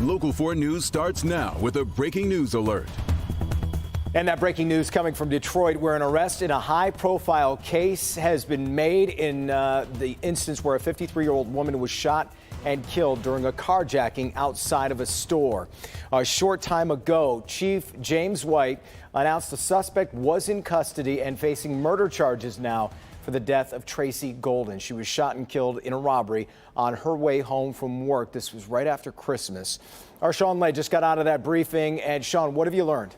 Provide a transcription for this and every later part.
Local 4 News starts now with a breaking news alert. And that breaking news coming from Detroit, where an arrest in a high-profile case has been made in the instance where a 53-year-old woman was shot and killed during a carjacking outside of a store. A short time ago, Chief James White announced the suspect was in custody and facing murder charges now for the death of Tracy Golden. She was shot and killed in a robbery on her way home from work. This was right after Christmas. Our Sean Lay just got out of that briefing. And Sean, what have you learned?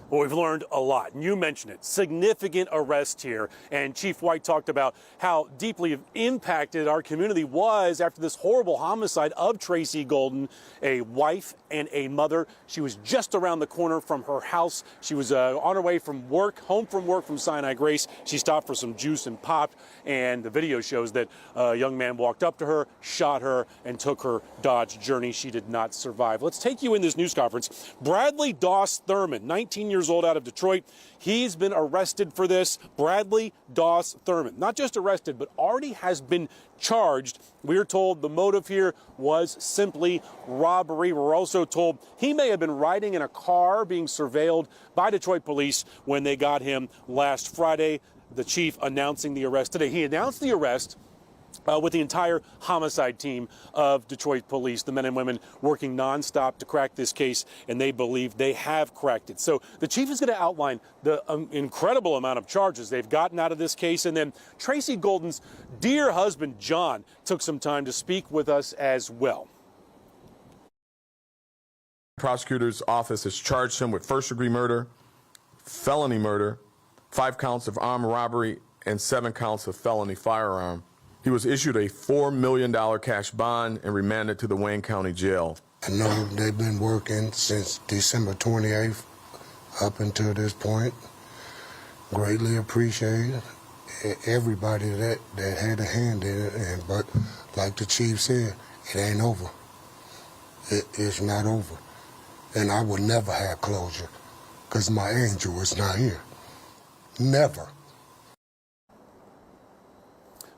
Well, we've learned a lot. You mentioned it. Significant arrest here. And Chief White talked about how deeply impacted our community was after this horrible homicide of Tracy Golden, a wife and a mother. She was just around the corner from her house. She was on her way from work, home from work from Sinai Grace. She stopped for some juice and popped. And the video shows that a young man walked up to her, shot her, and took her Dodge Journey. She did not survive. Let's take you in this news conference. Bradley Doss Thurman, 19 years old, out of Detroit. He's been arrested for this. Bradley Doss Thurman, not just arrested, but already has been charged. We're told the motive here was simply robbery. We're also told he may have been riding in a car being surveilled by Detroit police when they got him last Friday. The chief announcing the arrest today. He announced the arrest with the entire homicide team of Detroit police, the men and women working nonstop to crack this case, and they believe they have cracked it. So the chief is going to outline the incredible amount of charges they've gotten out of this case. And then Tracy Golden's dear husband, John, took some time to speak with us as well. Prosecutor's office has charged him with first-degree murder, felony murder, 5 counts of armed robbery, and 7 counts of felony firearm. He was issued a $4 million cash bond and remanded to the Wayne County Jail. I know they've been working since December 28th up until this point. Greatly appreciate everybody that had a hand in it. But like the chief said, it ain't over. It's not over. And I will never have closure because my angel is not here. Never.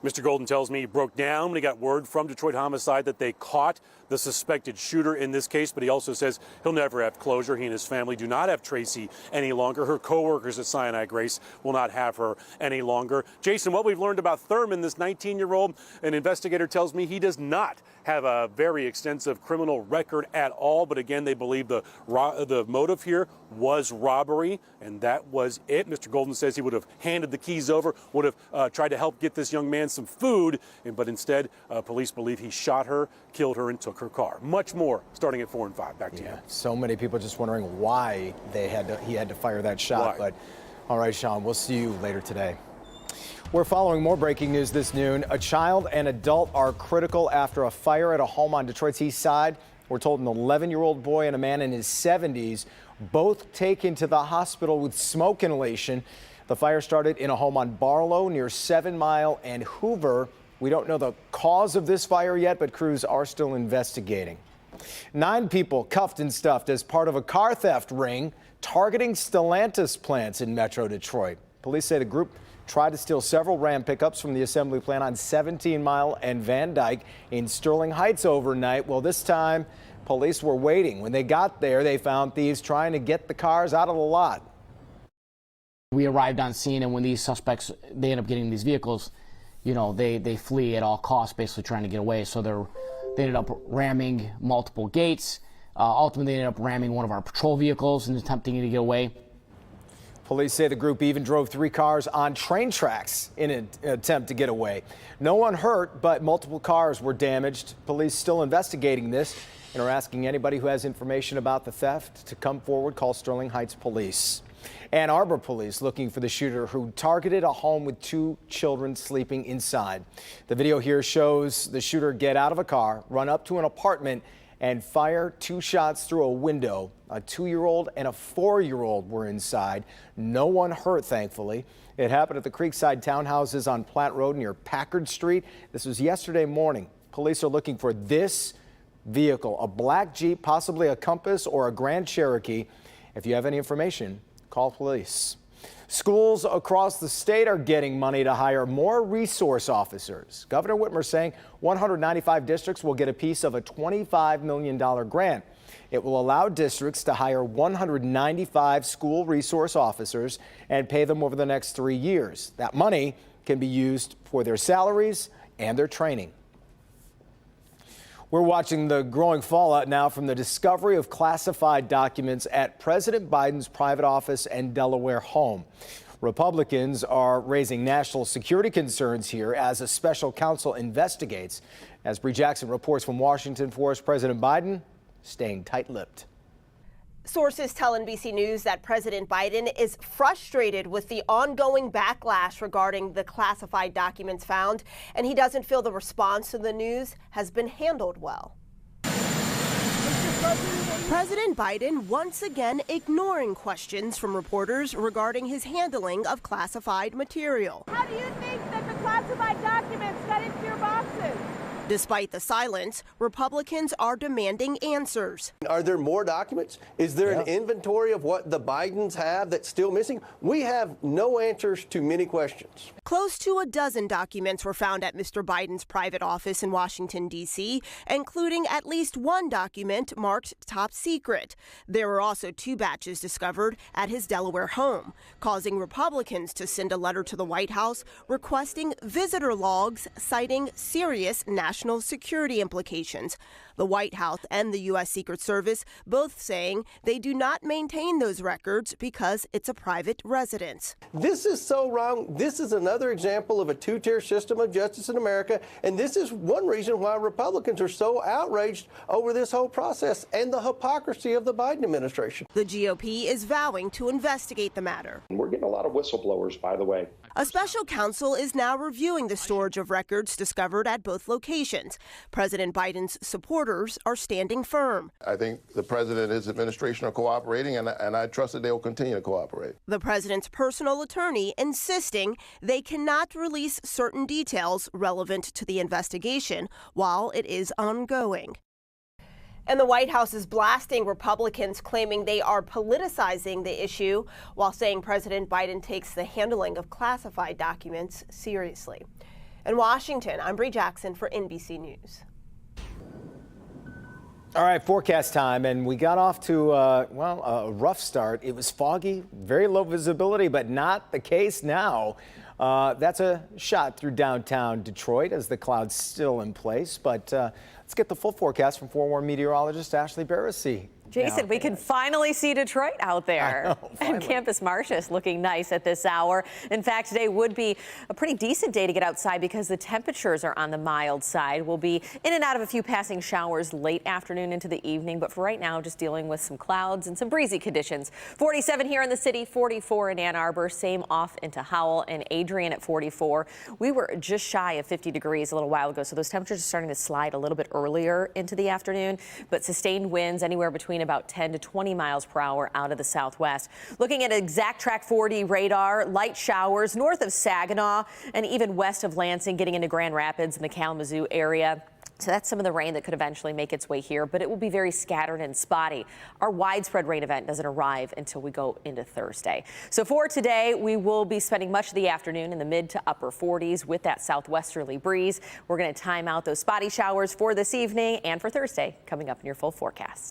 Mr. Golden tells me he broke down when he got word from Detroit Homicide that they caught the suspected shooter in this case, but he also says he'll never have closure. He and his family do not have Tracy any longer. Her co-workers at Sinai Grace will not have her any longer. Jason, what we've learned about Thurman, this 19-year-old, an investigator tells me he does not have a very extensive criminal record at all, but again, they believe the motive here was robbery, and that was it. Mr. Golden says he would have handed the keys over, would have tried to help get this young man some food, but instead, police believe he shot her, killed her, and took her car. Much more starting at 4 and 5. Back to you. So many people just wondering why he had to fire that shot. Why? But all right, Sean, we'll see you later today. We're following more breaking news this noon. A child and adult are critical after a fire at a home on Detroit's east side. We're told an 11-year-old boy and a man in his 70s both taken to the hospital with smoke inhalation. The fire started in a home on Barlow near 7 Mile and Hoover. We don't know the cause of this fire yet, but crews are still investigating. 9 people cuffed and stuffed as part of a car theft ring targeting Stellantis plants in Metro Detroit. Police say the group tried to steal several Ram pickups from the assembly plant on 17 Mile and Van Dyke in Sterling Heights overnight. Well, this time police were waiting. When they got there, they found thieves trying to get the cars out of the lot. We arrived on scene, and when these suspects, they end up getting these vehicles, you know, they flee at all costs, basically trying to get away. So they ended up ramming multiple gates. Ultimately, they ended up ramming one of our patrol vehicles and attempting to get away. Police say the group even drove 3 cars on train tracks in an attempt to get away. No one hurt, but multiple cars were damaged. Police still investigating this and are asking anybody who has information about the theft to come forward. Call Sterling Heights Police. Ann Arbor police looking for the shooter who targeted a home with 2 children sleeping inside. The video here shows the shooter get out of a car, run up to an apartment, and fire 2 shots through a window. A 2-year-old and a 4-year-old were inside. No one hurt, thankfully. It happened at the Creekside townhouses on Platte Road near Packard Street. This was yesterday morning. Police are looking for this vehicle, a black Jeep, possibly a Compass or a Grand Cherokee. If you have any information, call police. Schools across the state are getting money to hire more resource officers. Governor Whitmer saying 195 districts will get a piece of a $25 million grant. It will allow districts to hire 195 school resource officers and pay them over the next 3 years. That money can be used for their salaries and their training. We're watching the growing fallout now from the discovery of classified documents at President Biden's private office and Delaware home. Republicans are raising national security concerns here as a special counsel investigates. As Bree Jackson reports from Washington for us, President Biden staying tight-lipped. Sources tell NBC News that President Biden is frustrated with the ongoing backlash regarding the classified documents found, and he doesn't feel the response to the news has been handled well. President Biden once again ignoring questions from reporters regarding his handling of classified material. How do you think that the classified documents got into your boxes? Despite the silence, Republicans are demanding answers. Are there more documents? Is there an inventory of what the Bidens have that's still missing? We have no answers to many questions. Close to a dozen documents were found at Mr. Biden's private office in Washington, D.C., including at least one document marked top secret. There were also 2 batches discovered at his Delaware home, causing Republicans to send a letter to the White House requesting visitor logs citing serious national security implications. The White House and the U.S. Secret Service both saying they do not maintain those records because it's a private residence. This is so wrong. This is another example of a 2-tier system of justice in America, and this is one reason why Republicans are so outraged over this whole process and the hypocrisy of the Biden administration. The GOP is vowing to investigate the matter. We're getting a lot of whistleblowers, by the way. A special counsel is now reviewing the storage of records discovered at both locations. President Biden's supporters are standing firm. I think the president and his administration are cooperating, and I trust that they will continue to cooperate. The president's personal attorney insisting they cannot release certain details relevant to the investigation while it is ongoing. And the White House is blasting Republicans, claiming they are politicizing the issue, while saying President Biden takes the handling of classified documents seriously. In Washington, I'm Bree Jackson for NBC News. All right, forecast time, and we got off to, a rough start. It was foggy, very low visibility, but not the case now. That's a shot through downtown Detroit as the clouds still in place, but let's get the full forecast from forewarned meteorologist Ashley Barassi. Jason, we can finally see Detroit out there. And Campus Martius looking nice at this hour. In fact, today would be a pretty decent day to get outside because the temperatures are on the mild side. We'll be in and out of a few passing showers late afternoon into the evening, but for right now, just dealing with some clouds and some breezy conditions. 47 here in the city, 44 in Ann Arbor, same off into Howell and Adrian at 44. We were just shy of 50 degrees a little while ago, so those temperatures are starting to slide a little bit earlier into the afternoon, but sustained winds anywhere between about 10 to 20 miles per hour out of the southwest. Looking at exact track 40 radar, light showers north of Saginaw and even west of Lansing, getting into Grand Rapids and the Kalamazoo area. So that's some of the rain that could eventually make its way here, but it will be very scattered and spotty. Our widespread rain event doesn't arrive until we go into Thursday. So for today, we will be spending much of the afternoon in the mid to upper 40s with that southwesterly breeze. We're going to time out those spotty showers for this evening and for Thursday coming up in your full forecast.